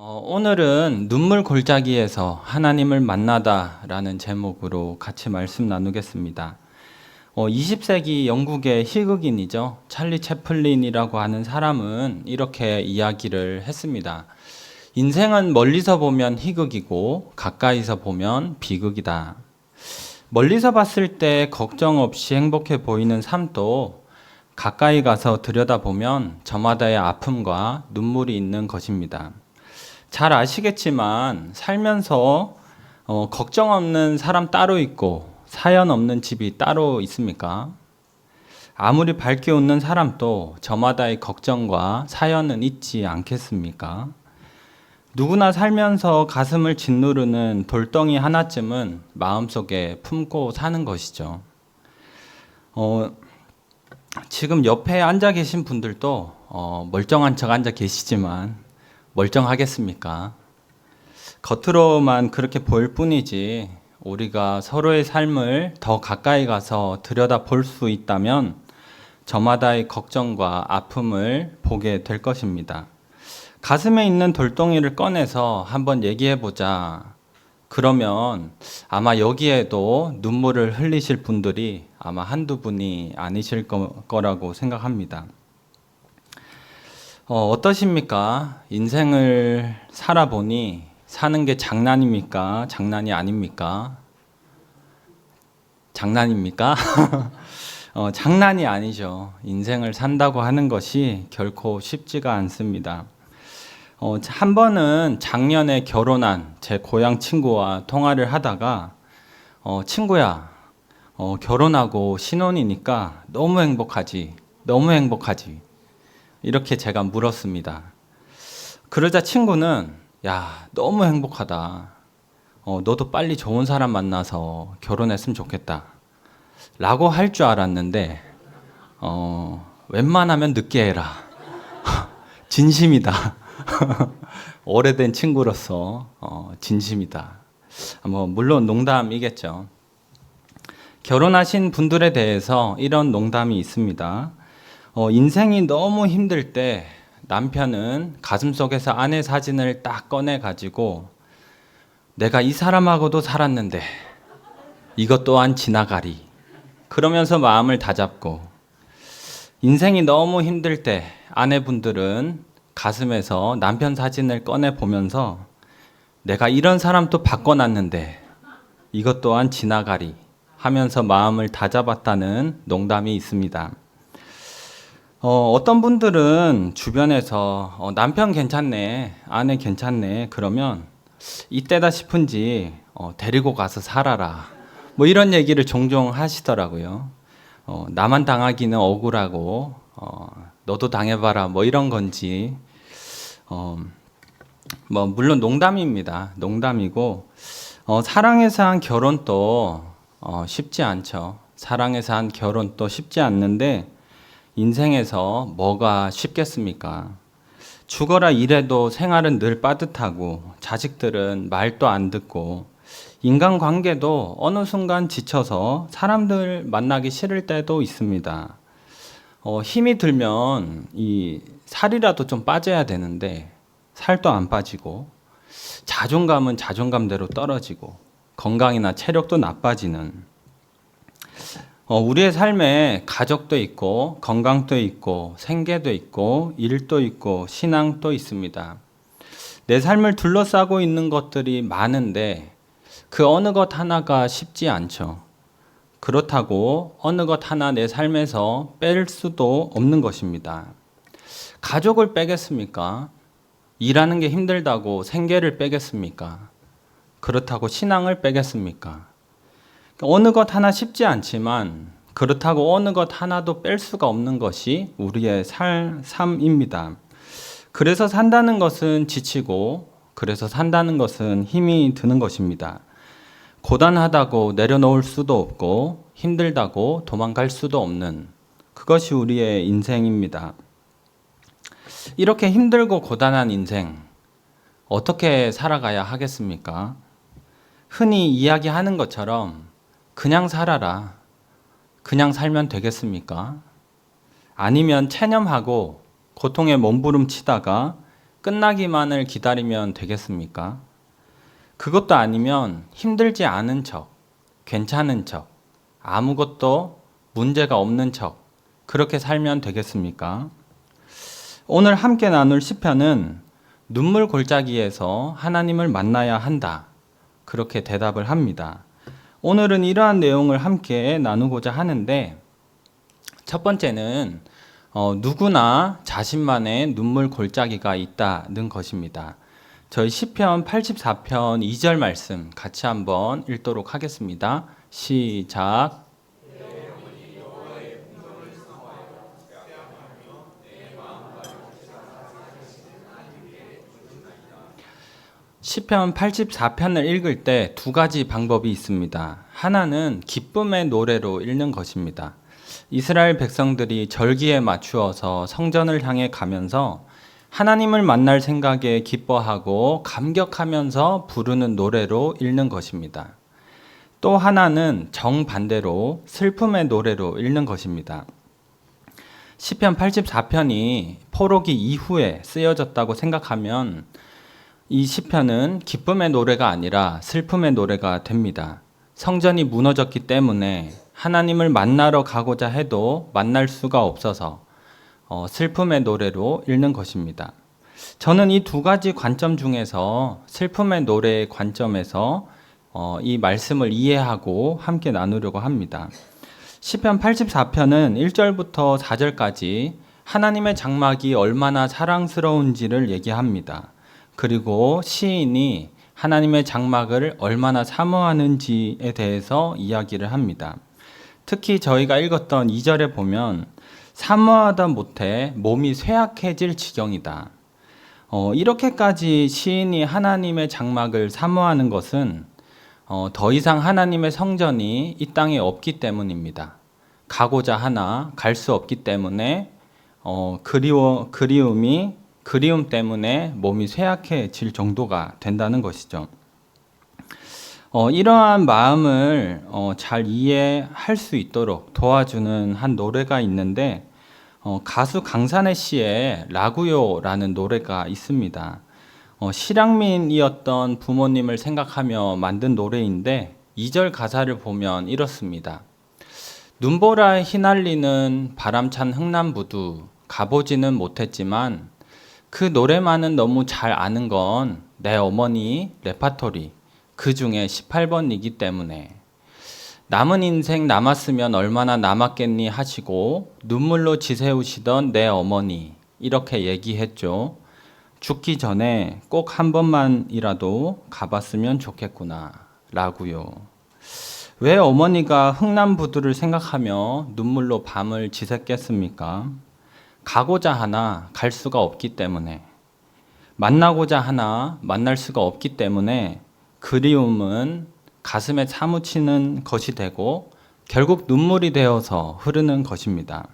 오늘은 눈물 골짜기에서 하나님을 만나다라는 제목으로 같이 말씀 나누겠습니다. 20세기 영국의 희극인이죠. 찰리 채플린이라고 하는 사람은 이렇게 이야기를 했습니다. 인생은 멀리서 보면 희극이고 가까이서 보면 비극이다. 멀리서 봤을 때 걱정 없이 행복해 보이는 삶도 가까이 가서 들여다보면 저마다의 아픔과 눈물이 있는 것입니다. 잘 아시겠지만 살면서 걱정 없는 사람 따로 있고 사연 없는 집이 따로 있습니까? 아무리 밝게 웃는 사람도 저마다의 걱정과 사연은 있지 않겠습니까? 누구나 살면서 가슴을 짓누르는 돌덩이 하나쯤은 마음속에 품고 사는 것이죠. 지금 옆에 앉아 계신 분들도 멀쩡한 척 앉아 계시지만 멀쩡하겠습니까? 겉으로만 그렇게 보일 뿐이지 우리가 서로의 삶을 더 가까이 가서 들여다 볼 수 있다면 저마다의 걱정과 아픔을 보게 될 것입니다. 가슴에 있는 돌덩이를 꺼내서 한번 얘기해 보자. 그러면 아마 여기에도 눈물을 흘리실 분들이 아마 한두 분이 아니실 거라고 생각합니다. 어떠십니까? 인생을 살아보니 사는 게 장난입니까? 장난이 아닙니까? 장난입니까? 장난이 아니죠. 인생을 산다고 하는 것이 결코 쉽지가 않습니다. 한 번은 작년에 결혼한 제 고향 친구와 통화를 하다가 친구야, 결혼하고 신혼이니까 너무 행복하지? 너무 행복하지? 이렇게 제가 물었습니다. 그러자 친구는 야, 너무 행복하다. 너도 빨리 좋은 사람 만나서 결혼했으면 좋겠다. 라고 할 줄 알았는데 웬만하면 늦게 해라. 진심이다. 오래된 친구로서 진심이다. 물론 농담이겠죠. 결혼하신 분들에 대해서 이런 농담이 있습니다. 인생이 너무 힘들 때 남편은 가슴속에서 아내 사진을 딱 꺼내가지고 내가 이 사람하고도 살았는데 이것 또한 지나가리. 그러면서 마음을 다잡고, 인생이 너무 힘들 때 아내분들은 가슴에서 남편 사진을 꺼내보면서 내가 이런 사람도 바꿔놨는데 이것 또한 지나가리 하면서 마음을 다잡았다는 농담이 있습니다. 어떤 분들은 주변에서 남편 괜찮네, 아내 괜찮네 그러면 이때다 싶은지 데리고 가서 살아라 이런 얘기를 종종 하시더라고요. 나만 당하기는 억울하고 너도 당해봐라 이런 건지 물론 농담입니다. 농담이고 사랑해서 한 결혼도 쉽지 않죠. 사랑해서 한 결혼도 쉽지 않는데 인생에서 뭐가 쉽겠습니까? 죽어라 이래도 생활은 늘 빠듯하고 자식들은 말도 안 듣고 인간관계도 어느 순간 지쳐서 사람들 만나기 싫을 때도 있습니다. 힘이 들면 이 살이라도 좀 빠져야 되는데 살도 안 빠지고 자존감은 자존감대로 떨어지고 건강이나 체력도 나빠지는 우리의 삶에 가족도 있고 건강도 있고 생계도 있고 일도 있고 신앙도 있습니다. 내 삶을 둘러싸고 있는 것들이 많은데 그 어느 것 하나가 쉽지 않죠. 그렇다고 어느 것 하나 내 삶에서 뺄 수도 없는 것입니다. 가족을 빼겠습니까? 일하는 게 힘들다고 생계를 빼겠습니까? 그렇다고 신앙을 빼겠습니까? 어느 것 하나 쉽지 않지만 그렇다고 어느 것 하나도 뺄 수가 없는 것이 우리의 삶입니다. 그래서 산다는 것은 지치고 그래서 산다는 것은 힘이 드는 것입니다. 고단하다고 내려놓을 수도 없고 힘들다고 도망갈 수도 없는 그것이 우리의 인생입니다. 이렇게 힘들고 고단한 인생 어떻게 살아가야 하겠습니까? 흔히 이야기하는 것처럼 그냥 살아라. 그냥 살면 되겠습니까? 아니면 체념하고 고통에 몸부림치다가 끝나기만을 기다리면 되겠습니까? 그것도 아니면 힘들지 않은 척, 괜찮은 척, 아무것도 문제가 없는 척, 그렇게 살면 되겠습니까? 오늘 함께 나눌 시편은 눈물 골짜기에서 하나님을 만나야 한다. 그렇게 대답을 합니다. 오늘은 이러한 내용을 함께 나누고자 하는데, 첫 번째는 누구나 자신만의 눈물 골짜기가 있다는 것입니다. 저희 시편 84편 2절 말씀 같이 한번 읽도록 하겠습니다. 시작. 시편 84편을 읽을 때 두 가지 방법이 있습니다. 하나는 기쁨의 노래로 읽는 것입니다. 이스라엘 백성들이 절기에 맞추어서 성전을 향해 가면서 하나님을 만날 생각에 기뻐하고 감격하면서 부르는 노래로 읽는 것입니다. 또 하나는 정반대로 슬픔의 노래로 읽는 것입니다. 시편 84편이 포로기 이후에 쓰여졌다고 생각하면 이 시편은 기쁨의 노래가 아니라 슬픔의 노래가 됩니다. 성전이 무너졌기 때문에 하나님을 만나러 가고자 해도 만날 수가 없어서 슬픔의 노래로 읽는 것입니다. 저는 이 두 가지 관점 중에서 슬픔의 노래의 관점에서 이 말씀을 이해하고 함께 나누려고 합니다. 시편 84편은 1절부터 4절까지 하나님의 장막이 얼마나 사랑스러운지를 얘기합니다. 그리고 시인이 하나님의 장막을 얼마나 사모하는지에 대해서 이야기를 합니다. 특히 저희가 읽었던 2절에 보면 사모하다 못해 몸이 쇠약해질 지경이다. 이렇게까지 시인이 하나님의 장막을 사모하는 것은 더 이상 하나님의 성전이 이 땅에 없기 때문입니다. 가고자 하나 갈 수 없기 때문에 그리움 때문에 몸이 쇠약해질 정도가 된다는 것이죠. 이러한 마음을 잘 이해할 수 있도록 도와주는 한 노래가 있는데 가수 강산의 씨의 라구요라는 노래가 있습니다. 실향민이었던 부모님을 생각하며 만든 노래인데 2절 가사를 보면 이렇습니다. 눈보라에 휘날리는 바람찬 흥남부두 가보지는 못했지만 그 노래만은 너무 잘 아는 건 내 어머니 레파토리 그 중에 18번이기 때문에 남은 인생 남았으면 얼마나 남았겠니 하시고 눈물로 지새우시던 내 어머니 이렇게 얘기했죠. 죽기 전에 꼭 한 번만이라도 가봤으면 좋겠구나 라고요. 왜 어머니가 흥남부두를 생각하며 눈물로 밤을 지샜겠습니까? 가고자 하나 갈 수가 없기 때문에, 만나고자 하나 만날 수가 없기 때문에 그리움은 가슴에 사무치는 것이 되고 결국 눈물이 되어서 흐르는 것입니다.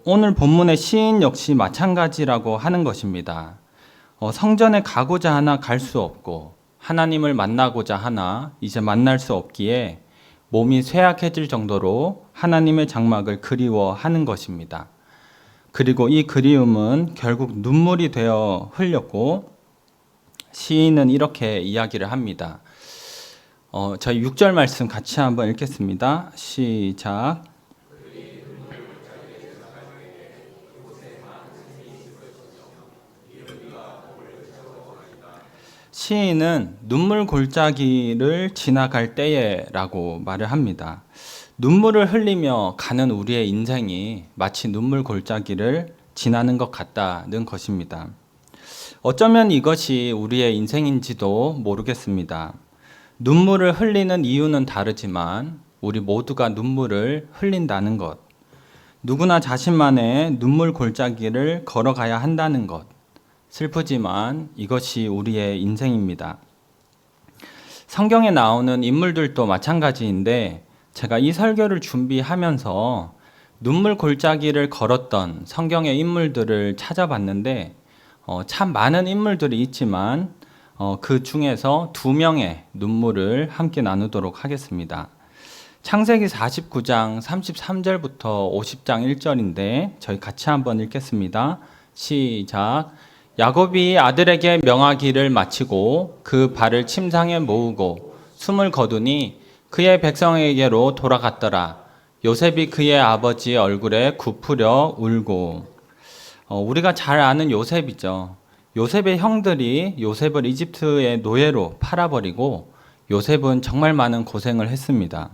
오늘 본문의 시인 역시 마찬가지라고 하는 것입니다. 성전에 가고자 하나 갈 수 없고 하나님을 만나고자 하나 이제 만날 수 없기에 몸이 쇠약해질 정도로 하나님의 장막을 그리워하는 것입니다. 그리고 이 그리움은 결국 눈물이 되어 흘렸고 시인은 이렇게 이야기를 합니다. 저희 6절 말씀 같이 한번 읽겠습니다. 시작. 시인은 눈물 골짜기를 지나갈 때에라고 말을 합니다. 눈물을 흘리며 가는 우리의 인생이 마치 눈물 골짜기를 지나는 것 같다는 것입니다. 어쩌면 이것이 우리의 인생인지도 모르겠습니다. 눈물을 흘리는 이유는 다르지만 우리 모두가 눈물을 흘린다는 것, 누구나 자신만의 눈물 골짜기를 걸어가야 한다는 것, 슬프지만 이것이 우리의 인생입니다. 성경에 나오는 인물들도 마찬가지인데 제가 이 설교를 준비하면서 눈물 골짜기를 걸었던 성경의 인물들을 찾아봤는데 참 많은 인물들이 있지만 그 중에서 2명의 눈물을 함께 나누도록 하겠습니다. 창세기 49장 33절부터 50장 1절인데 저희 같이 한번 읽겠습니다. 시작. 야곱이 아들에게 명하기를 마치고 그 발을 침상에 모으고 숨을 거두니 그의 백성에게로 돌아갔더라. 요셉이 그의 아버지 얼굴에 굽으려 울고. 우리가 잘 아는 요셉이죠. 요셉의 형들이 요셉을 이집트의 노예로 팔아버리고 요셉은 정말 많은 고생을 했습니다.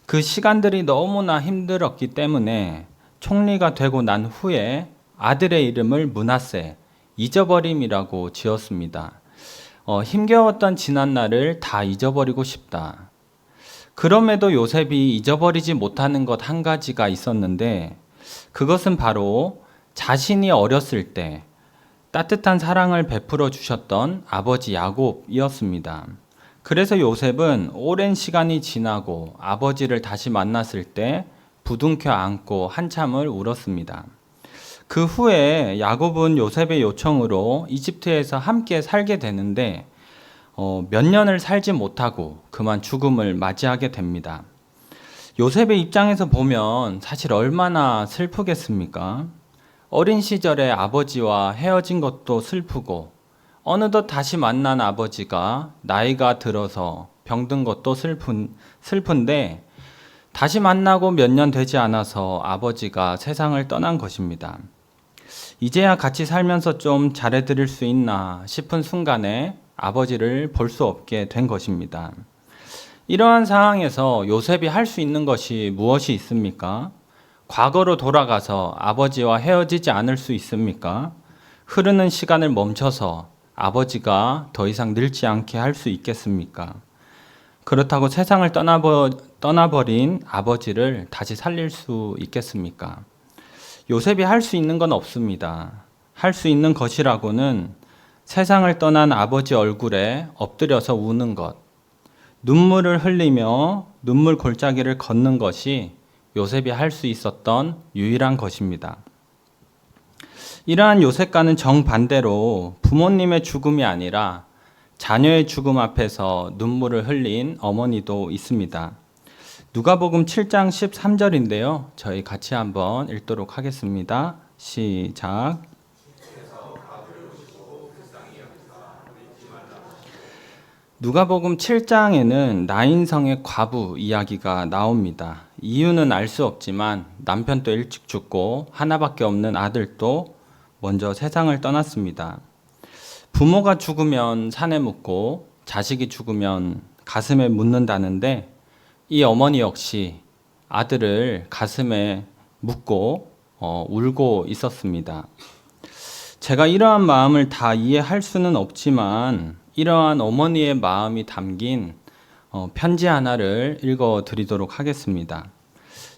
그 시간들이 너무나 힘들었기 때문에 총리가 되고 난 후에 아들의 이름을 므낫세, 잊어버림이라고 지었습니다. 힘겨웠던 지난날을 다 잊어버리고 싶다. 그럼에도 요셉이 잊어버리지 못하는 것 한 가지가 있었는데 그것은 바로 자신이 어렸을 때 따뜻한 사랑을 베풀어 주셨던 아버지 야곱이었습니다. 그래서 요셉은 오랜 시간이 지나고 아버지를 다시 만났을 때 부둥켜 안고 한참을 울었습니다. 그 후에 야곱은 요셉의 요청으로 이집트에서 함께 살게 되는데 몇 년을 살지 못하고 그만 죽음을 맞이하게 됩니다. 요셉의 입장에서 보면 사실 얼마나 슬프겠습니까? 어린 시절에 아버지와 헤어진 것도 슬프고 어느덧 다시 만난 아버지가 나이가 들어서 병든 것도 슬픈데 다시 만나고 몇 년 되지 않아서 아버지가 세상을 떠난 것입니다. 이제야 같이 살면서 좀 잘해드릴 수 있나 싶은 순간에 아버지를 볼 수 없게 된 것입니다. 이러한 상황에서 요셉이 할 수 있는 것이 무엇이 있습니까? 과거로 돌아가서 아버지와 헤어지지 않을 수 있습니까? 흐르는 시간을 멈춰서 아버지가 더 이상 늙지 않게 할 수 있겠습니까? 그렇다고 세상을 떠나버린 아버지를 다시 살릴 수 있겠습니까? 요셉이 할 수 있는 건 없습니다. 할 수 있는 것이라고는 세상을 떠난 아버지 얼굴에 엎드려서 우는 것, 눈물을 흘리며 눈물 골짜기를 걷는 것이 요셉이 할 수 있었던 유일한 것입니다. 이러한 요셉과는 정반대로 부모님의 죽음이 아니라 자녀의 죽음 앞에서 눈물을 흘린 어머니도 있습니다. 누가복음 7장 13절인데요. 저희 같이 한번 읽도록 하겠습니다. 시작. 누가복음 7장에는 나인성의 과부 이야기가 나옵니다. 이유는 알 수 없지만 남편도 일찍 죽고 하나밖에 없는 아들도 먼저 세상을 떠났습니다. 부모가 죽으면 산에 묻고 자식이 죽으면 가슴에 묻는다는데 이 어머니 역시 아들을 가슴에 묻고 울고 있었습니다. 제가 이러한 마음을 다 이해할 수는 없지만 이러한 어머니의 마음이 담긴 편지 하나를 읽어 드리도록 하겠습니다.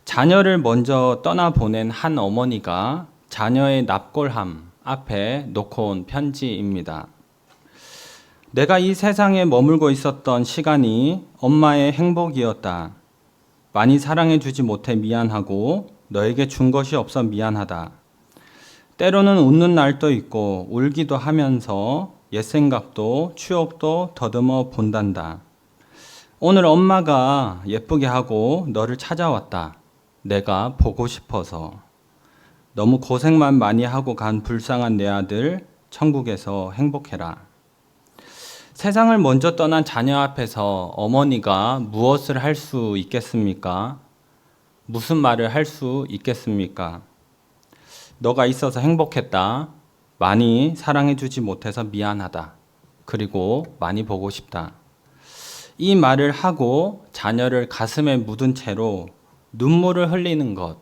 자녀를 먼저 떠나보낸 한 어머니가 자녀의 납골함 앞에 놓고 온 편지입니다. 내가 이 세상에 머물고 있었던 시간이 엄마의 행복이었다. 많이 사랑해주지 못해 미안하고 너에게 준 것이 없어 미안하다. 때로는 웃는 날도 있고 울기도 하면서 옛 생각도 추억도 더듬어 본단다. 오늘 엄마가 예쁘게 하고 너를 찾아왔다. 내가 보고 싶어서. 너무 고생만 많이 하고 간 불쌍한 내 아들, 천국에서 행복해라. 세상을 먼저 떠난 자녀 앞에서 어머니가 무엇을 할 수 있겠습니까? 무슨 말을 할 수 있겠습니까? 너가 있어서 행복했다. 많이 사랑해주지 못해서 미안하다. 그리고 많이 보고 싶다. 이 말을 하고 자녀를 가슴에 묻은 채로 눈물을 흘리는 것.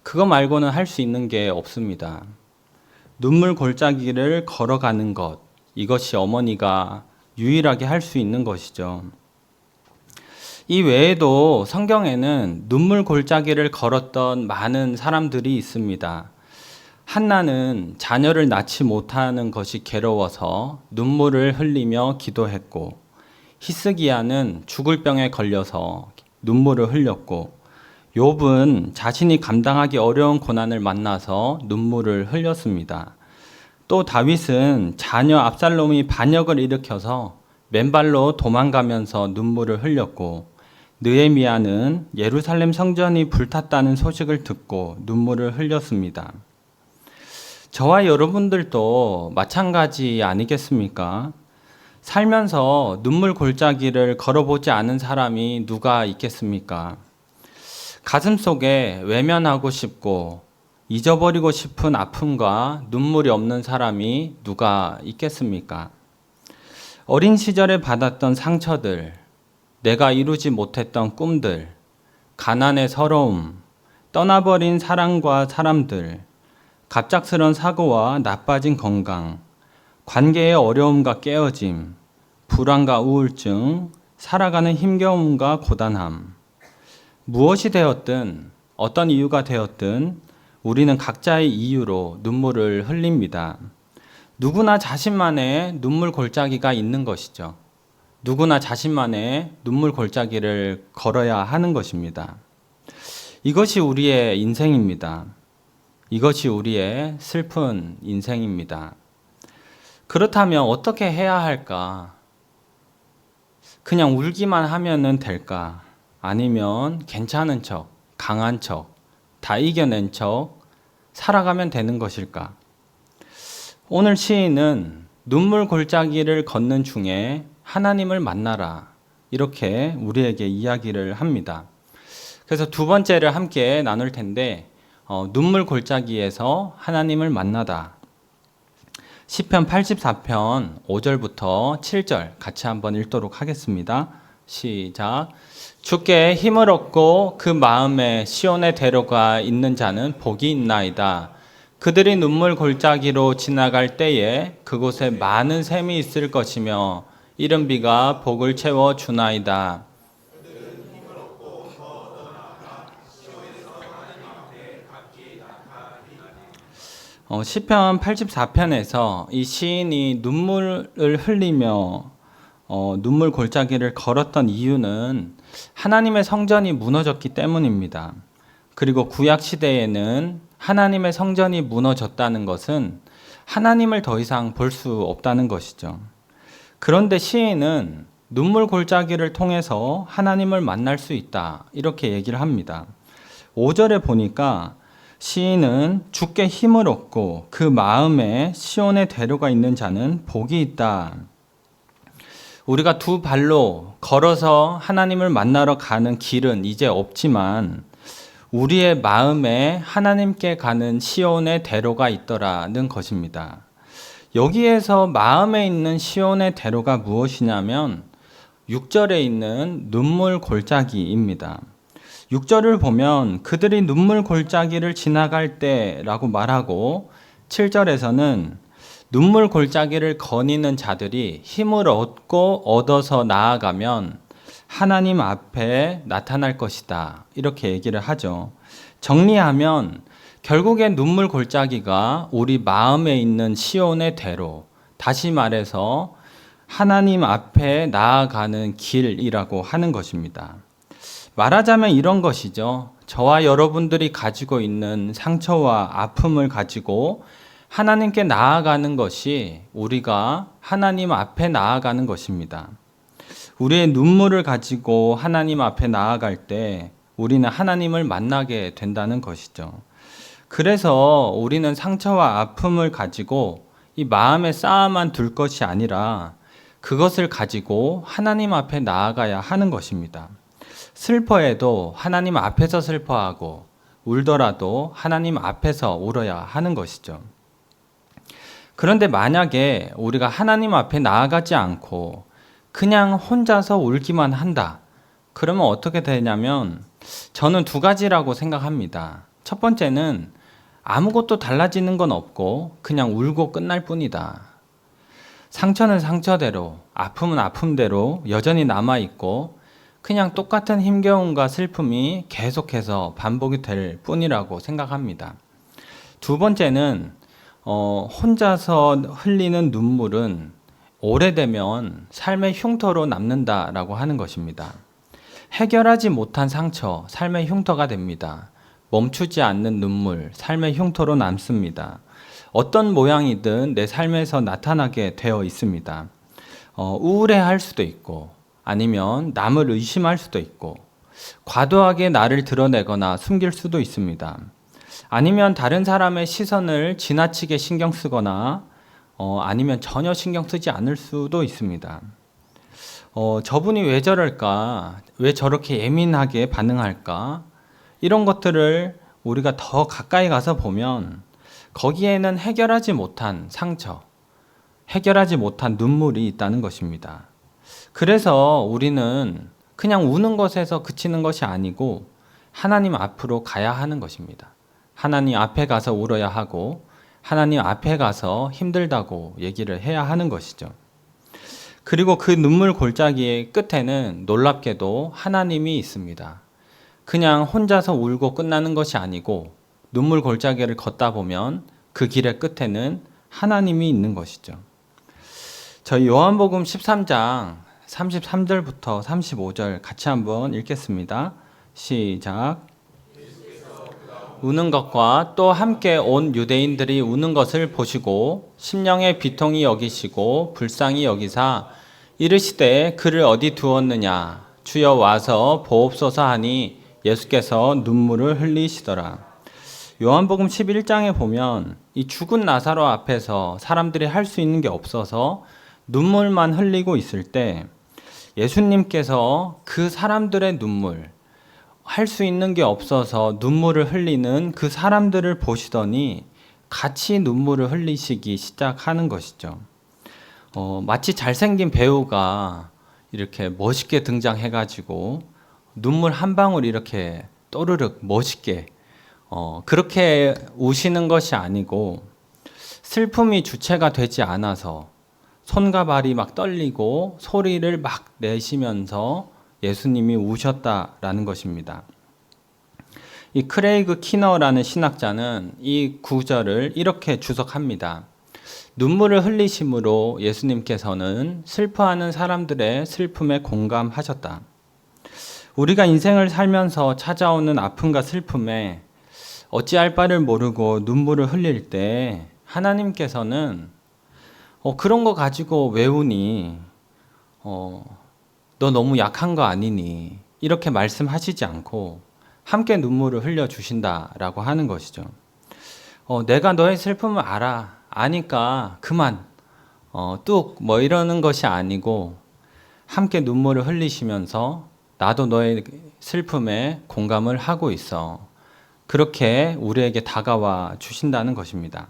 그거 말고는 할 수 있는 게 없습니다. 눈물 골짜기를 걸어가는 것. 이것이 어머니가 유일하게 할 수 있는 것이죠. 이 외에도 성경에는 눈물 골짜기를 걸었던 많은 사람들이 있습니다. 한나는 자녀를 낳지 못하는 것이 괴로워서 눈물을 흘리며 기도했고, 히스기야는 죽을 병에 걸려서 눈물을 흘렸고, 욥은 자신이 감당하기 어려운 고난을 만나서 눈물을 흘렸습니다. 또 다윗은 자녀 압살롬이 반역을 일으켜서 맨발로 도망가면서 눈물을 흘렸고, 느헤미야는 예루살렘 성전이 불탔다는 소식을 듣고 눈물을 흘렸습니다. 저와 여러분들도 마찬가지 아니겠습니까? 살면서 눈물 골짜기를 걸어보지 않은 사람이 누가 있겠습니까? 가슴 속에 외면하고 싶고 잊어버리고 싶은 아픔과 눈물이 없는 사람이 누가 있겠습니까? 어린 시절에 받았던 상처들, 내가 이루지 못했던 꿈들, 가난의 서러움, 떠나버린 사랑과 사람들, 갑작스런 사고와 나빠진 건강, 관계의 어려움과 깨어짐, 불안과 우울증, 살아가는 힘겨움과 고단함. 무엇이 되었든 어떤 이유가 되었든 우리는 각자의 이유로 눈물을 흘립니다. 누구나 자신만의 눈물 골짜기가 있는 것이죠. 누구나 자신만의 눈물 골짜기를 걸어야 하는 것입니다. 이것이 우리의 인생입니다. 이것이 우리의 슬픈 인생입니다. 그렇다면 어떻게 해야 할까? 그냥 울기만 하면은 될까? 아니면 괜찮은 척, 강한 척, 다 이겨낸 척 살아가면 되는 것일까? 오늘 시인은 눈물 골짜기를 걷는 중에 하나님을 만나라, 이렇게 우리에게 이야기를 합니다. 그래서 두 번째를 함께 나눌 텐데 눈물 골짜기에서 하나님을 만나다. 시편 84편 5절부터 7절 같이 한번 읽도록 하겠습니다. 시작. 주께 힘을 얻고 그 마음에 시온의 대로가 있는 자는 복이 있나이다. 그들이 눈물 골짜기로 지나갈 때에 그곳에 많은 샘이 있을 것이며 이른 비가 복을 채워 주나이다. 시편 84편에서 이 시인이 눈물을 흘리며 눈물 골짜기를 걸었던 이유는 하나님의 성전이 무너졌기 때문입니다. 그리고 구약 시대에는 하나님의 성전이 무너졌다는 것은 하나님을 더 이상 볼 수 없다는 것이죠. 그런데 시인은 눈물 골짜기를 통해서 하나님을 만날 수 있다, 이렇게 얘기를 합니다. 5절에 보니까 시인은 주께 힘을 얻고 그 마음에 시온의 대로가 있는 자는 복이 있다. 우리가 두 발로 걸어서 하나님을 만나러 가는 길은 이제 없지만 우리의 마음에 하나님께 가는 시온의 대로가 있더라는 것입니다. 여기에서 마음에 있는 시온의 대로가 무엇이냐면 6절에 있는 눈물 골짜기입니다. 6절을 보면 그들이 눈물 골짜기를 지나갈 때라고 말하고 7절에서는 눈물 골짜기를 거니는 자들이 힘을 얻어서 나아가면 하나님 앞에 나타날 것이다, 이렇게 얘기를 하죠. 정리하면 결국에 눈물 골짜기가 우리 마음에 있는 시온의 대로, 다시 말해서 하나님 앞에 나아가는 길이라고 하는 것입니다. 말하자면 이런 것이죠. 저와 여러분들이 가지고 있는 상처와 아픔을 가지고 하나님께 나아가는 것이 우리가 하나님 앞에 나아가는 것입니다. 우리의 눈물을 가지고 하나님 앞에 나아갈 때 우리는 하나님을 만나게 된다는 것이죠. 그래서 우리는 상처와 아픔을 가지고 이 마음에 쌓아만 둘 것이 아니라 그것을 가지고 하나님 앞에 나아가야 하는 것입니다. 슬퍼해도 하나님 앞에서 슬퍼하고 울더라도 하나님 앞에서 울어야 하는 것이죠. 그런데 만약에 우리가 하나님 앞에 나아가지 않고 그냥 혼자서 울기만 한다. 그러면 어떻게 되냐면 저는 두 가지라고 생각합니다. 첫 번째는 아무것도 달라지는 건 없고 그냥 울고 끝날 뿐이다. 상처는 상처대로, 아픔은 아픔대로 여전히 남아있고 그냥 똑같은 힘겨움과 슬픔이 계속해서 반복이 될 뿐이라고 생각합니다. 두 번째는 혼자서 흘리는 눈물은 오래되면 삶의 흉터로 남는다라고 하는 것입니다. 해결하지 못한 상처, 삶의 흉터가 됩니다. 멈추지 않는 눈물, 삶의 흉터로 남습니다. 어떤 모양이든 내 삶에서 나타나게 되어 있습니다. 우울해할 수도 있고 아니면 남을 의심할 수도 있고 과도하게 나를 드러내거나 숨길 수도 있습니다. 아니면 다른 사람의 시선을 지나치게 신경 쓰거나 아니면 전혀 신경 쓰지 않을 수도 있습니다. 저분이 왜 저럴까? 왜 저렇게 예민하게 반응할까? 이런 것들을 우리가 더 가까이 가서 보면 거기에는 해결하지 못한 상처, 해결하지 못한 눈물이 있다는 것입니다. 그래서 우리는 그냥 우는 것에서 그치는 것이 아니고 하나님 앞으로 가야 하는 것입니다. 하나님 앞에 가서 울어야 하고 하나님 앞에 가서 힘들다고 얘기를 해야 하는 것이죠. 그리고 그 눈물 골짜기의 끝에는 놀랍게도 하나님이 있습니다. 그냥 혼자서 울고 끝나는 것이 아니고 눈물 골짜기를 걷다 보면 그 길의 끝에는 하나님이 있는 것이죠. 저희 요한복음 13장 33절부터 35절 같이 한번 읽겠습니다. 시작. 우는 것과 또 함께 온 유대인들이 우는 것을 보시고 심령의 비통이 여기시고 불쌍히 여기사 이르시되 그를 어디 두었느냐 주여 와서 보옵소서 하니 예수께서 눈물을 흘리시더라. 요한복음 11장에 보면 이 죽은 나사로 앞에서 사람들이 할 수 있는 게 없어서 눈물만 흘리고 있을 때 예수님께서 그 사람들의 눈물, 할 수 있는 게 없어서 눈물을 흘리는 그 사람들을 보시더니 같이 눈물을 흘리시기 시작하는 것이죠. 마치 잘생긴 배우가 이렇게 멋있게 등장해가지고 눈물 한 방울 이렇게 또르륵 멋있게 그렇게 우시는 것이 아니고 슬픔이 주체가 되지 않아서 손과 발이 막 떨리고 소리를 막 내시면서 예수님이 우셨다라는 것입니다. 이 크레이그 키너라는 신학자는 이 구절을 이렇게 주석합니다. 눈물을 흘리심으로 예수님께서는 슬퍼하는 사람들의 슬픔에 공감하셨다. 우리가 인생을 살면서 찾아오는 아픔과 슬픔에 어찌할 바를 모르고 눈물을 흘릴 때 하나님께서는 그런 거 가지고 왜 우니? 너 너무 약한 거 아니니? 이렇게 말씀하시지 않고 함께 눈물을 흘려주신다라고 하는 것이죠. 내가 너의 슬픔을 아니까 그만, 뚝, 뭐 이러는 것이 아니고 함께 눈물을 흘리시면서 나도 너의 슬픔에 공감을 하고 있어. 그렇게 우리에게 다가와 주신다는 것입니다.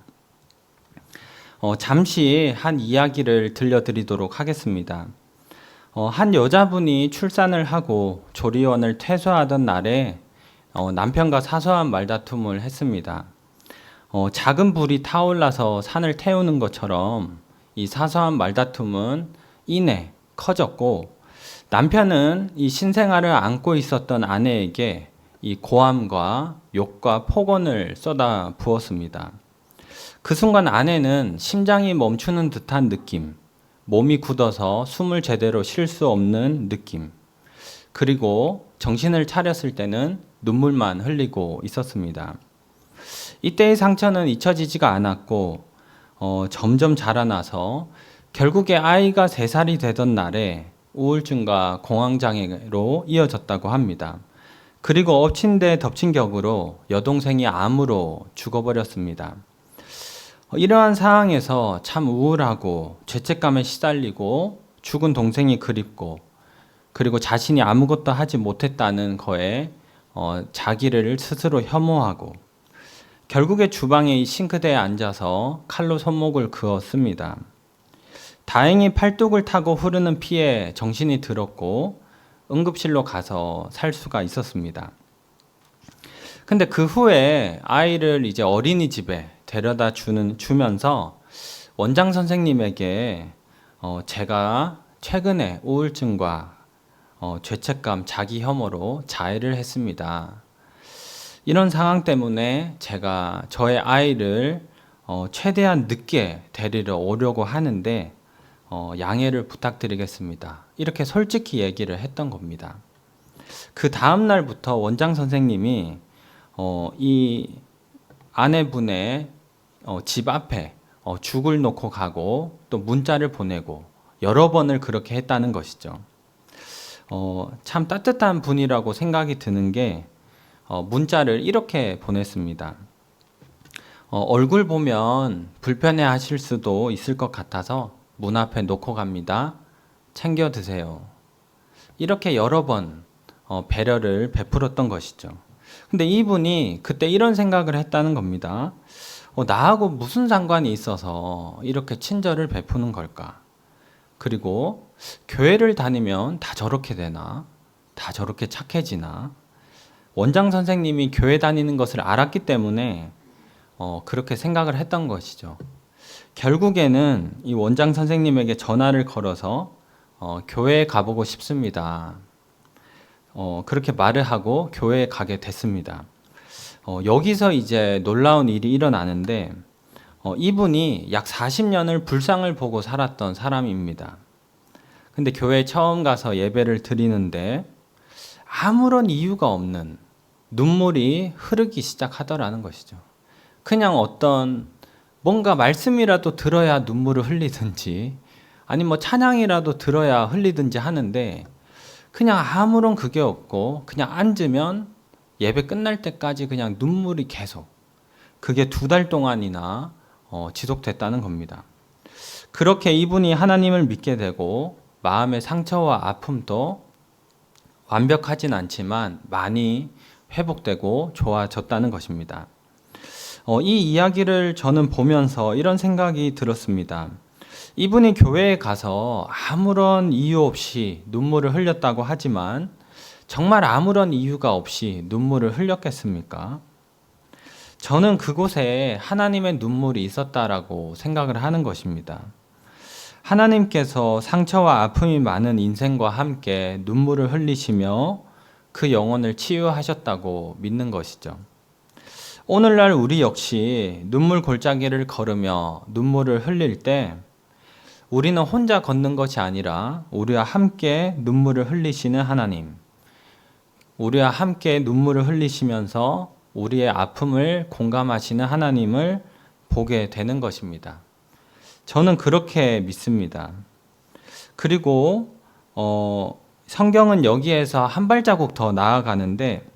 잠시 한 이야기를 들려드리도록 하겠습니다. 한 여자분이 출산을 하고 조리원을 퇴소하던 날에 남편과 사소한 말다툼을 했습니다. 작은 불이 타올라서 산을 태우는 것처럼 이 사소한 말다툼은 이내 커졌고 남편은 이 신생아를 안고 있었던 아내에게 이 고함과 욕과 폭언을 쏟아 부었습니다. 그 순간 아내는 심장이 멈추는 듯한 느낌, 몸이 굳어서 숨을 제대로 쉴 수 없는 느낌, 그리고 정신을 차렸을 때는 눈물만 흘리고 있었습니다. 이때의 상처는 잊혀지지가 않았고 점점 자라나서 결국에 아이가 3살이 되던 날에 우울증과 공황장애로 이어졌다고 합니다. 그리고 엎친 데 덮친 격으로 여동생이 암으로 죽어버렸습니다. 이러한 상황에서 참 우울하고 죄책감에 시달리고 죽은 동생이 그립고 그리고 자신이 아무것도 하지 못했다는 거에 자기를 스스로 혐오하고 결국에 주방의 이 싱크대에 앉아서 칼로 손목을 그었습니다. 다행히 팔뚝을 타고 흐르는 피에 정신이 들었고 응급실로 가서 살 수가 있었습니다. 근데 그 후에 아이를 이제 어린이집에 데려다 주면서 원장 선생님에게 제가 최근에 우울증과 죄책감, 자기 혐오로 자해를 했습니다. 이런 상황 때문에 제가 저의 아이를 최대한 늦게 데리러 오려고 하는데 양해를 부탁드리겠습니다. 이렇게 솔직히 얘기를 했던 겁니다. 그 다음 날부터 원장 선생님이 이 아내분의 집 앞에 죽을 놓고 가고 또 문자를 보내고 여러 번을 그렇게 했다는 것이죠. 참 따뜻한 분이라고 생각이 드는 게 문자를 이렇게 보냈습니다. 얼굴 보면 불편해 하실 수도 있을 것 같아서 문 앞에 놓고 갑니다. 챙겨 드세요. 이렇게 여러 번 배려를 베풀었던 것이죠. 근데 이분이 그때 이런 생각을 했다는 겁니다. 나하고 무슨 상관이 있어서 이렇게 친절을 베푸는 걸까? 그리고 교회를 다니면 다 저렇게 되나? 다 저렇게 착해지나? 원장 선생님이 교회 다니는 것을 알았기 때문에 그렇게 생각을 했던 것이죠. 결국에는 이 원장 선생님에게 전화를 걸어서 교회에 가보고 싶습니다. 그렇게 말을 하고 교회에 가게 됐습니다. 여기서 이제 놀라운 일이 일어나는데 이분이 약 40년을 불상을 보고 살았던 사람입니다. 근데 교회에 처음 가서 예배를 드리는데 아무런 이유가 없는 눈물이 흐르기 시작하더라는 것이죠. 그냥 어떤 뭔가 말씀이라도 들어야 눈물을 흘리든지 아니 뭐 찬양이라도 들어야 흘리든지 하는데 그냥 아무런 그게 없고 그냥 앉으면 예배 끝날 때까지 그냥 눈물이 계속 그게 2달 동안이나 지속됐다는 겁니다. 그렇게 이분이 하나님을 믿게 되고 마음의 상처와 아픔도 완벽하진 않지만 많이 회복되고 좋아졌다는 것입니다. 이 이야기를 저는 보면서 이런 생각이 들었습니다. 이분이 교회에 가서 아무런 이유 없이 눈물을 흘렸다고 하지만 정말 아무런 이유가 없이 눈물을 흘렸겠습니까? 저는 그곳에 하나님의 눈물이 있었다라고 생각을 하는 것입니다. 하나님께서 상처와 아픔이 많은 인생과 함께 눈물을 흘리시며 그 영혼을 치유하셨다고 믿는 것이죠. 오늘날 우리 역시 눈물 골짜기를 걸으며 눈물을 흘릴 때 우리는 혼자 걷는 것이 아니라 우리와 함께 눈물을 흘리시는 하나님, 우리와 함께 눈물을 흘리시면서 우리의 아픔을 공감하시는 하나님을 보게 되는 것입니다. 저는 그렇게 믿습니다. 그리고 성경은 여기에서 한 발자국 더 나아가는데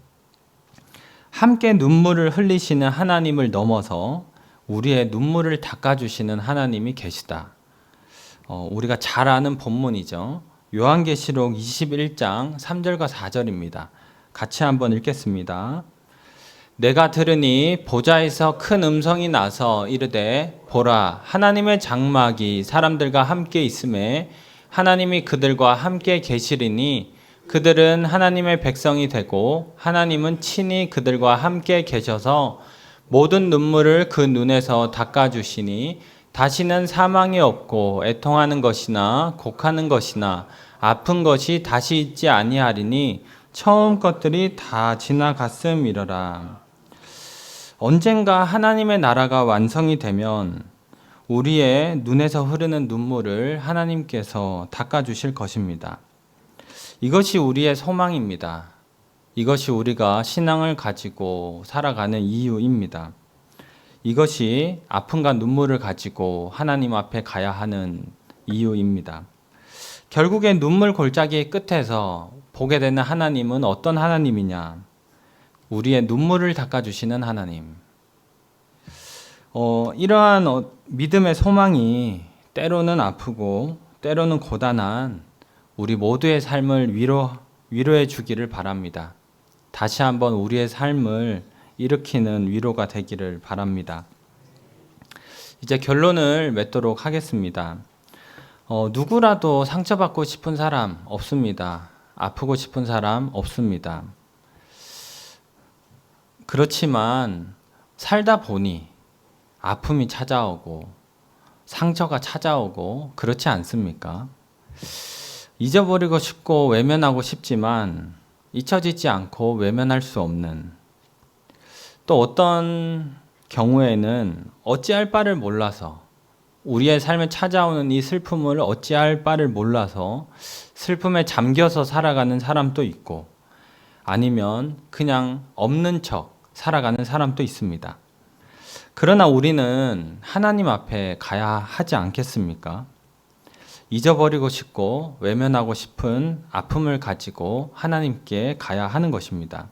함께 눈물을 흘리시는 하나님을 넘어서 우리의 눈물을 닦아주시는 하나님이 계시다. 우리가 잘 아는 본문이죠. 요한계시록 21장 3절과 4절입니다. 같이 한번 읽겠습니다. 내가 들으니 보좌에서 큰 음성이 나서 이르되 보라 하나님의 장막이 사람들과 함께 있음에 하나님이 그들과 함께 계시리니 그들은 하나님의 백성이 되고 하나님은 친히 그들과 함께 계셔서 모든 눈물을 그 눈에서 닦아주시니 다시는 사망이 없고 애통하는 것이나 곡하는 것이나 아픈 것이 다시 있지 아니하리니 처음 것들이 다 지나갔음이러라. 언젠가 하나님의 나라가 완성이 되면 우리의 눈에서 흐르는 눈물을 하나님께서 닦아주실 것입니다. 이것이 우리의 소망입니다. 이것이 우리가 신앙을 가지고 살아가는 이유입니다. 이것이 아픔과 눈물을 가지고 하나님 앞에 가야 하는 이유입니다. 결국에 눈물 골짜기의 끝에서 보게 되는 하나님은 어떤 하나님이냐? 우리의 눈물을 닦아주시는 하나님. 이러한 믿음의 소망이 때로는 아프고 때로는 고단한 우리 모두의 삶을 위로해 주기를 바랍니다. 다시 한번 우리의 삶을 일으키는 위로가 되기를 바랍니다. 이제 결론을 맺도록 하겠습니다. 누구라도 상처받고 싶은 사람 없습니다. 아프고 싶은 사람 없습니다. 그렇지만 살다 보니 아픔이 찾아오고 상처가 찾아오고 그렇지 않습니까? 잊어버리고 싶고 외면하고 싶지만 잊혀지지 않고 외면할 수 없는, 또 어떤 경우에는 어찌할 바를 몰라서 우리의 삶에 찾아오는 이 슬픔을 어찌할 바를 몰라서 슬픔에 잠겨서 살아가는 사람도 있고 아니면 그냥 없는 척 살아가는 사람도 있습니다. 그러나 우리는 하나님 앞에 가야 하지 않겠습니까? 잊어버리고 싶고 외면하고 싶은 아픔을 가지고 하나님께 가야 하는 것입니다.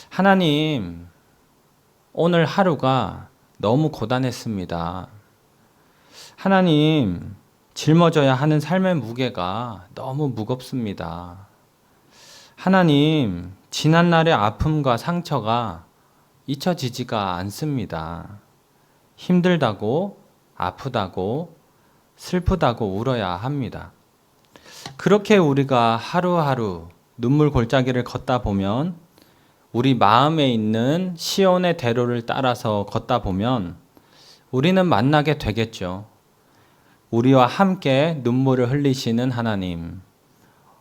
하나님, 오늘 하루가 너무 고단했습니다. 하나님, 짊어져야 하는 삶의 무게가 너무 무겁습니다. 하나님, 지난날의 아픔과 상처가 잊혀지지가 않습니다. 힘들다고, 아프다고, 슬프다고 울어야 합니다. 그렇게 우리가 하루하루 눈물 골짜기를 걷다 보면, 우리 마음에 있는 시온의 대로를 따라서 걷다 보면 우리는 만나게 되겠죠. 우리와 함께 눈물을 흘리시는 하나님,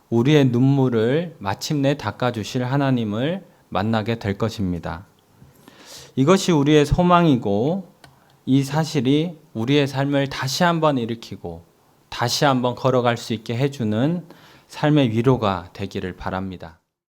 우리의 눈물을 마침내 닦아주실 하나님을 만나게 될 것입니다. 이것이 우리의 소망이고, 이 사실이 우리의 삶을 다시 한번 일으키고 다시 한번 걸어갈 수 있게 해주는 삶의 위로가 되기를 바랍니다.